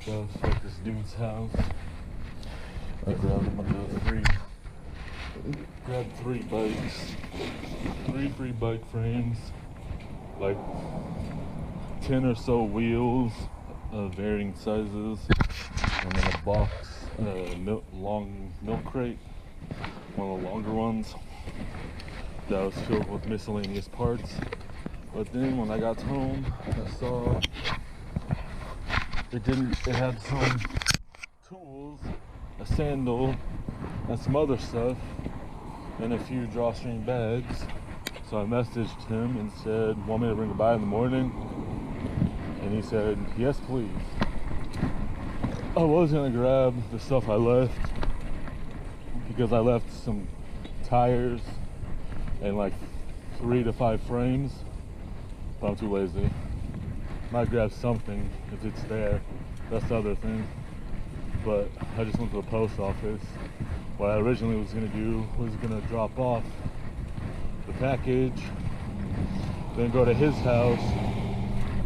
stuff at this dude's house. I grabbed three bikes, three free bike frames, like 10 or so wheels of varying sizes, and then a box, long milk crate, one of the longer ones that was filled with miscellaneous parts. But then when I got home, I saw it had some tools, a sandal, and some other stuff, and a few drawstring bags. So I messaged him and said, want me to bring it by in the morning? And he said, yes, please. I was gonna grab the stuff I left because I left some tires and like 3 to 5 frames, but I'm too lazy. Might grab something if it's there, that's the other thing. But I just went to the post office. What I originally was gonna do was gonna drop off the package, then go to his house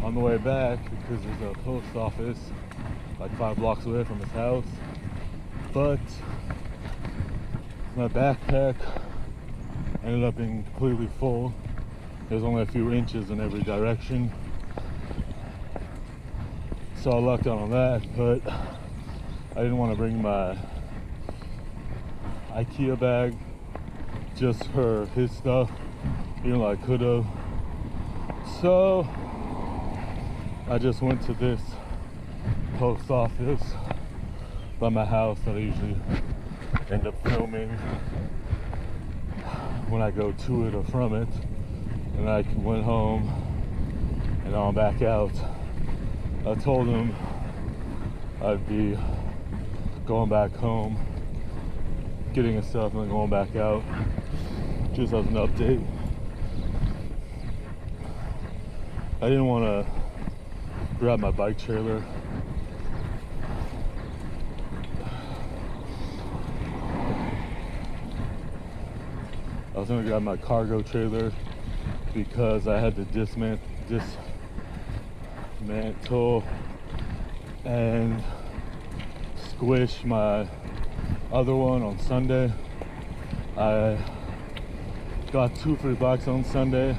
on the way back because there's a post office like 5 blocks away from his house. But my backpack ended up being completely full. There's only a few inches in every direction. So I lucked out on that, but I didn't want to bring my IKEA bag just for his stuff, even though I could have. So I just went to this post office by my house that I usually end up filming when I go to it or from it, and I went home and now I'm back out. I told him I'd be going back home, getting his stuff, and then going back out, just as an update. I didn't want to grab my bike trailer. I was gonna grab my cargo trailer because I had to dismantle and squish my other one on Sunday. I got 2 free bikes on Sunday.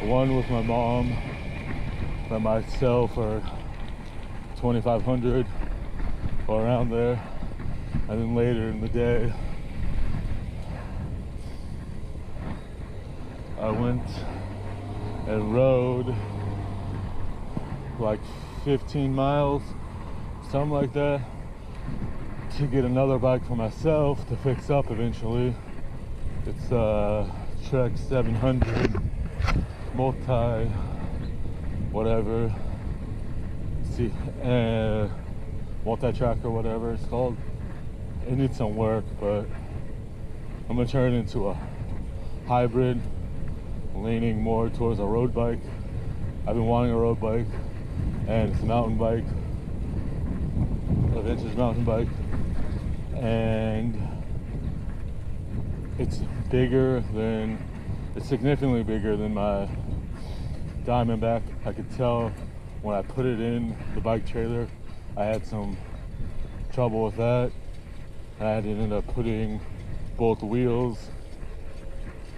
One with my mom that might sell for $2,500 or around there, and then later in the day I went and rode like 15 miles, something like that, to get another bike for myself to fix up eventually. It's a Trek 700 multi whatever, see, multi-track or whatever it's called. It needs some work, but I'm gonna turn it into a hybrid, leaning more towards a road bike. I've been wanting a road bike, and it's a mountain bike, a vintage mountain bike, and it's significantly bigger than my Diamondback. I could tell when I put it in the bike trailer, I had some trouble with that. I had to end up putting both wheels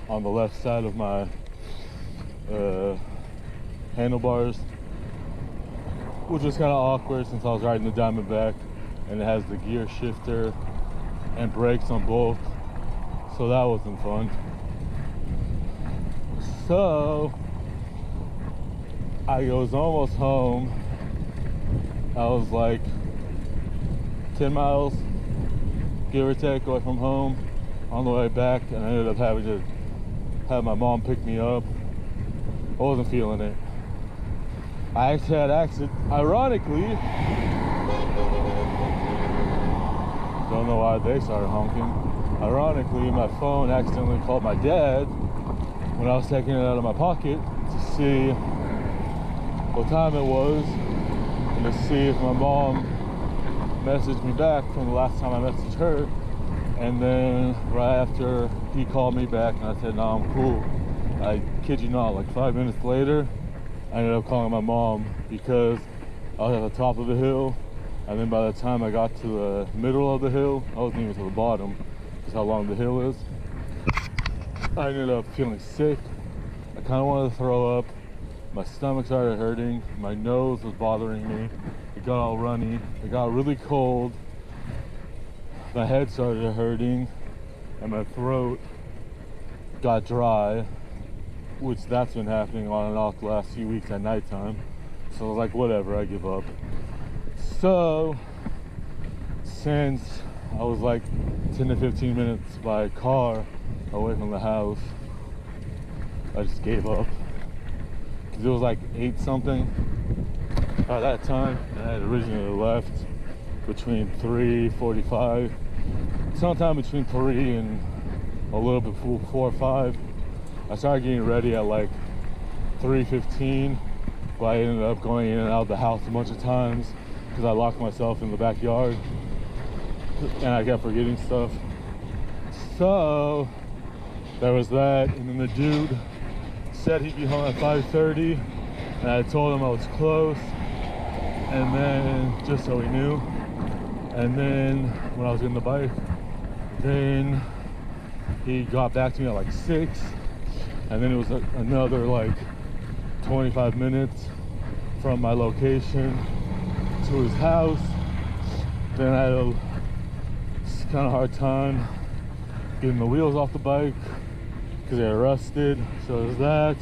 on the left side of my handlebars, which was kind of awkward since I was riding the Diamondback and it has the gear shifter and brakes on both, so that wasn't fun. So I was almost home. I was like 10 miles, give or take, away from home on the way back, and I ended up having to have my mom pick me up. I wasn't feeling it. I actually had accident. Ironically, don't know why they started honking. Ironically, my phone accidentally called my dad when I was taking it out of my pocket to see what time it was and to see if my mom messaged me back from the last time I messaged her. And then right after he called me back and I said, no, I'm cool. I kid you not, like 5 minutes later, I ended up calling my mom because I was at the top of the hill, and then by the time I got to the middle of the hill, I wasn't even to the bottom, because how long the hill is. I ended up feeling sick. I kind of wanted to throw up. My stomach started hurting. My nose was bothering me. It got all runny. It got really cold. My head started hurting, and my throat got dry, which that's been happening on and off the last few weeks at nighttime. So I was like, whatever, I give up. So since I was like 10 to 15 minutes by car away from the house, I just gave up. Because it was like 8 something by that time, and I had originally left between 3:45, sometime between 3 and a little bit before 4 or 5. I started getting ready at like 3:15, but I ended up going in and out of the house a bunch of times because I locked myself in the backyard and I kept forgetting stuff. So there was that, and then the dude said he'd be home at 5:30, and I told him I was close, and then just so he knew. And then when I was getting the bike, then he got back to me at like 6, and then it was another like 25 minutes from my location to his house. Then I had a kind of hard time getting the wheels off the bike because they're rusted, so there's that.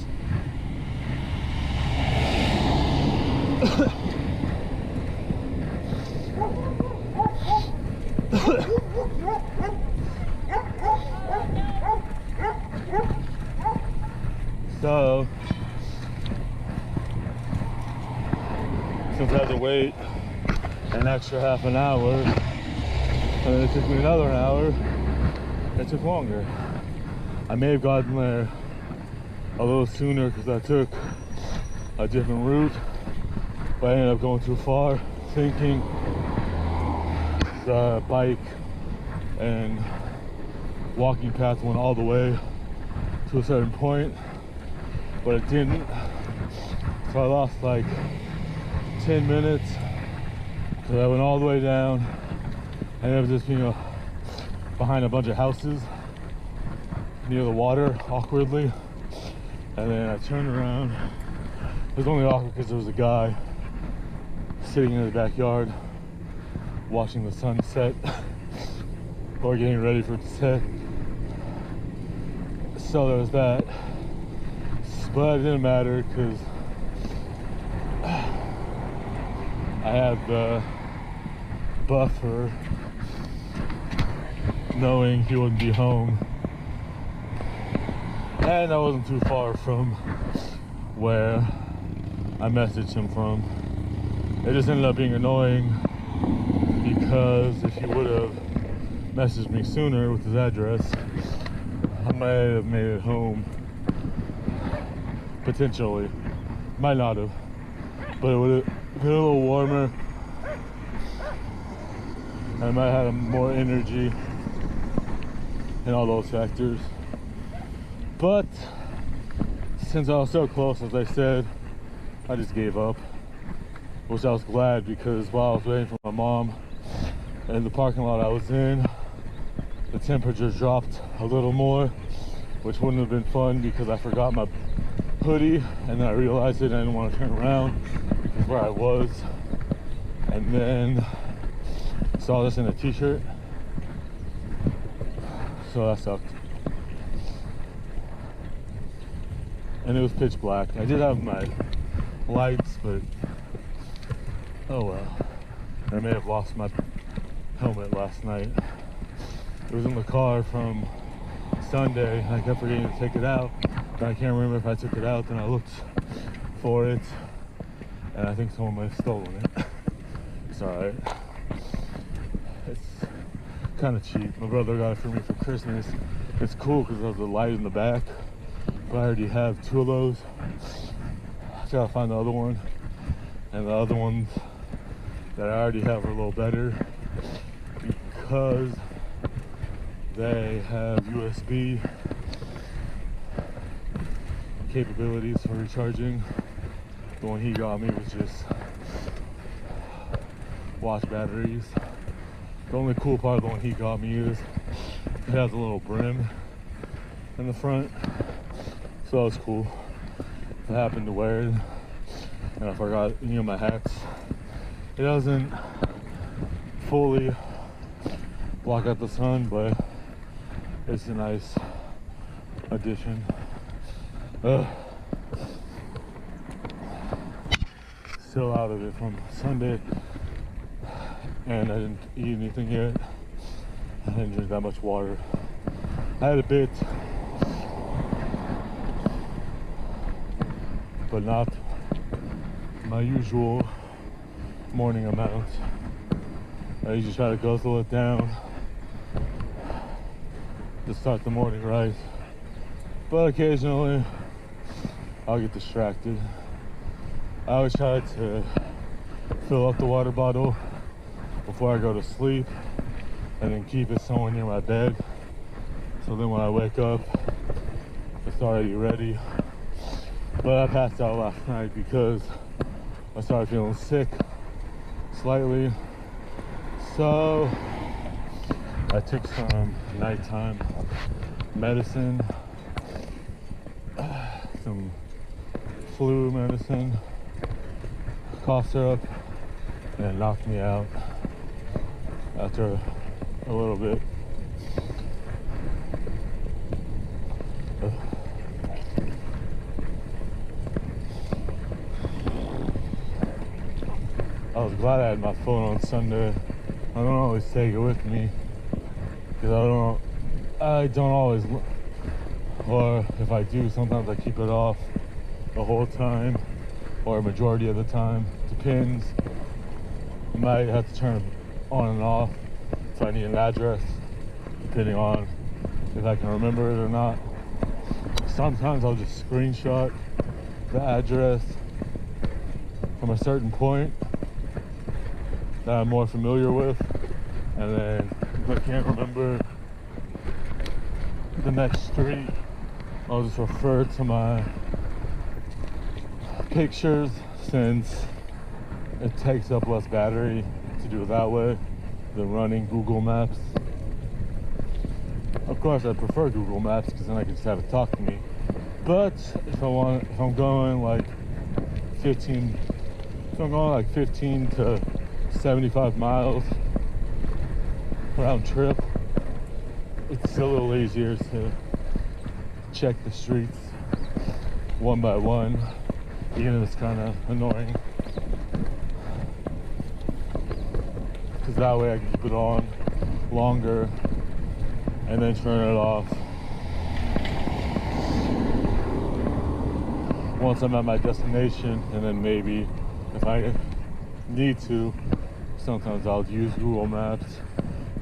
So since I had to wait an extra half an hour, and then it took me another hour, it took longer. I may have gotten there a little sooner because I took a different route, but I ended up going too far, thinking the bike and walking path went all the way to a certain point, but it didn't. So I lost like 10 minutes because I went all the way down, and it was just being behind a bunch of houses near the water, awkwardly. And then I turned around. It was only awkward because there was a guy sitting in his backyard watching the sun set or getting ready for it to set. So there was that, but it didn't matter because I had the buffer knowing he wouldn't be home, and I wasn't too far from where I messaged him from. It just ended up being annoying because if he would have messaged me sooner with his address, I might have made it home. Potentially. Might not have. But it would have been a little warmer. I might have had more energy and all those factors. But since I was so close, as I said, I just gave up. Which I was glad, because while I was waiting for my mom in the parking lot I was in, the temperature dropped a little more, which wouldn't have been fun because I forgot my hoodie, and then I realized it and I didn't want to turn around because where I was, and then saw this in a t-shirt, so that sucked. And it was pitch black. I did have my lights, but oh well. I may have lost my helmet last night. It was in the car from Sunday, and I kept forgetting to take it out. But I can't remember if I took it out. Then I looked for it, and I think someone might have stolen it. It's alright. It's kind of cheap. My brother got it for me for Christmas. It's cool because there's a light in the back, but I already have 2 of those. I gotta find the other one, and the other ones that I already have are a little better because they have USB capabilities for recharging. The one he got me was just watch batteries. The only cool part of the one he got me is it has a little brim in the front, so that was cool. I happened to wear it, and I forgot any of my hats. It doesn't fully block out the sun, but it's a nice addition. Still out of it from Sunday, and I didn't eat anything yet. I didn't drink that much water. I had a bit, but not my usual morning amount. I usually try to guzzle it down to start the morning right, but occasionally I'll get distracted. I always try to fill up the water bottle before I go to sleep and then keep it somewhere near my bed, so then when I wake up it's already ready. But I passed out last night because I started feeling sick slightly, so I took some nighttime medicine, some flu medicine, cough syrup, and it knocked me out after a little bit. I was glad I had my phone on Sunday. I don't always take it with me because I don't always, or if I do, sometimes I keep it off the whole time or a majority of the time. Depends. I might have to turn it on and off if I need an address, depending on if I can remember it or not. Sometimes I'll just screenshot the address from a certain point that I'm more familiar with, and then if I can't remember the next street, I'll just refer to my pictures, since it takes up less battery to do it that way than running Google Maps. Of course, I prefer Google Maps because then I can just have it talk to me. But if I'm going like 15 to 75 miles round trip, it's still a little easier to check the streets one by one, even if it's kind of annoying, because that way I can keep it on longer and then turn it off once I'm at my destination. And then maybe if I need to, sometimes I'll use Google Maps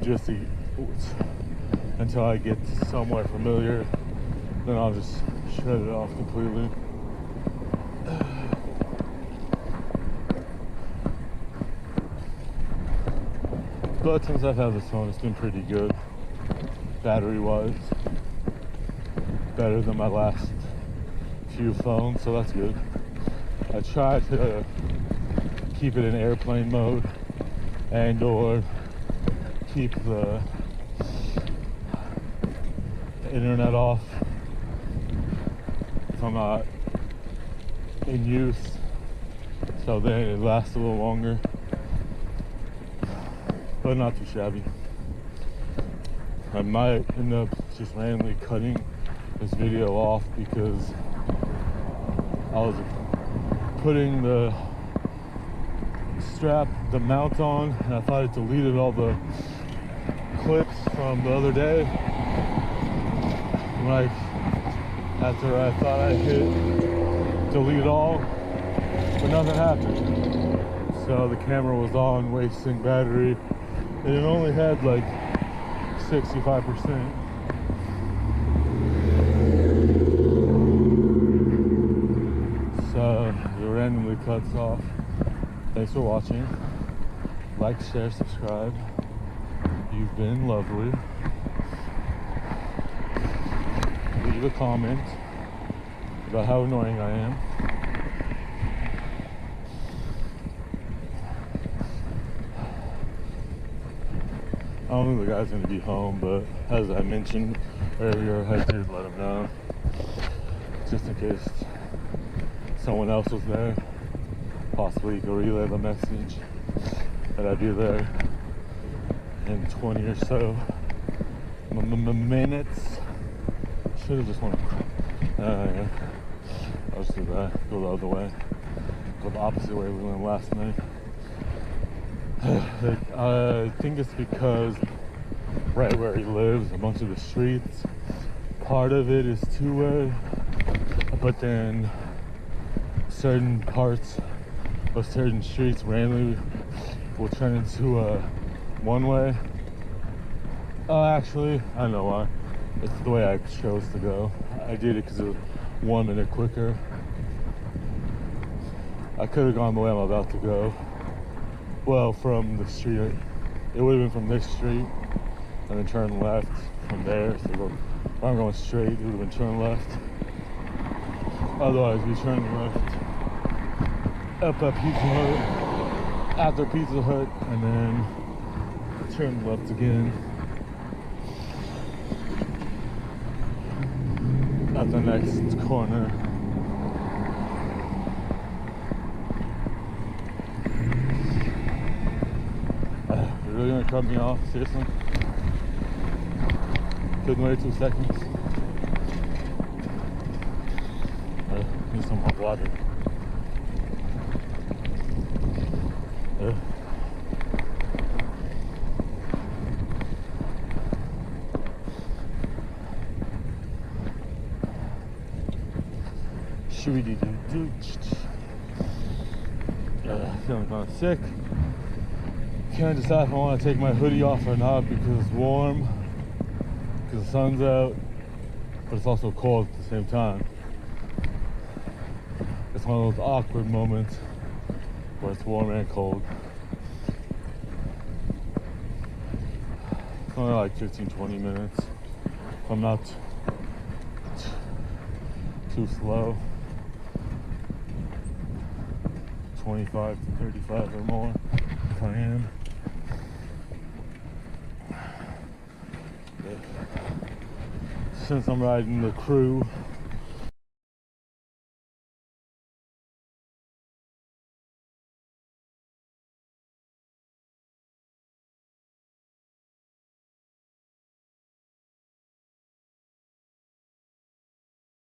just until I get somewhere familiar, then I'll just shut it off completely. But since I've had this phone, it's been pretty good battery wise, better than my last few phones, so that's good. I try to keep it in airplane mode and or keep the internet off if I'm not in use, so then it lasts a little longer, but not too shabby. I might end up just randomly cutting this video off because I was putting the mount on, and I thought it deleted all the clips from the other day. Like, after I thought I hit delete all, but nothing happened. So the camera was on, wasting battery, and it only had like 65%. So it randomly cuts off. Thanks for watching. Like, share, subscribe. You've been lovely. Leave a comment about how annoying I am. don't think the guy's gonna be home, but as I mentioned earlier, I did let him know, just in case someone else was there. Possibly you could relay the message that I'd be there in 20 or so minutes. Should have just went. Yeah. I'll just do that. Go the other way. Go the opposite way we went last night. I think it's because right where he lives, a bunch of the streets, part of it is two-way, but then certain parts of certain streets randomly will turn into a one-way. Actually, I know why. It's the way I chose to go. I did it because it was 1 minute quicker. I could have gone the way I'm about to go. Well, from the street, it would have been from this street, and then turn left from there. So if I'm going straight, it would have been turn left. Otherwise, we turn left up at Pizza Hut, after Pizza Hut, and then turn left again at the next corner. You're really gonna cut me off? Seriously? Couldn't wait 2 seconds. Need some hot water. Feeling kind of sick. Can't decide if I want to take my hoodie off or not because it's warm, because the sun's out, but it's also cold at the same time. It's one of those awkward moments where it's warm and cold. It's only like 15-20 minutes if I'm not too slow. 25 to 35 or more if I am. Since I'm riding the crew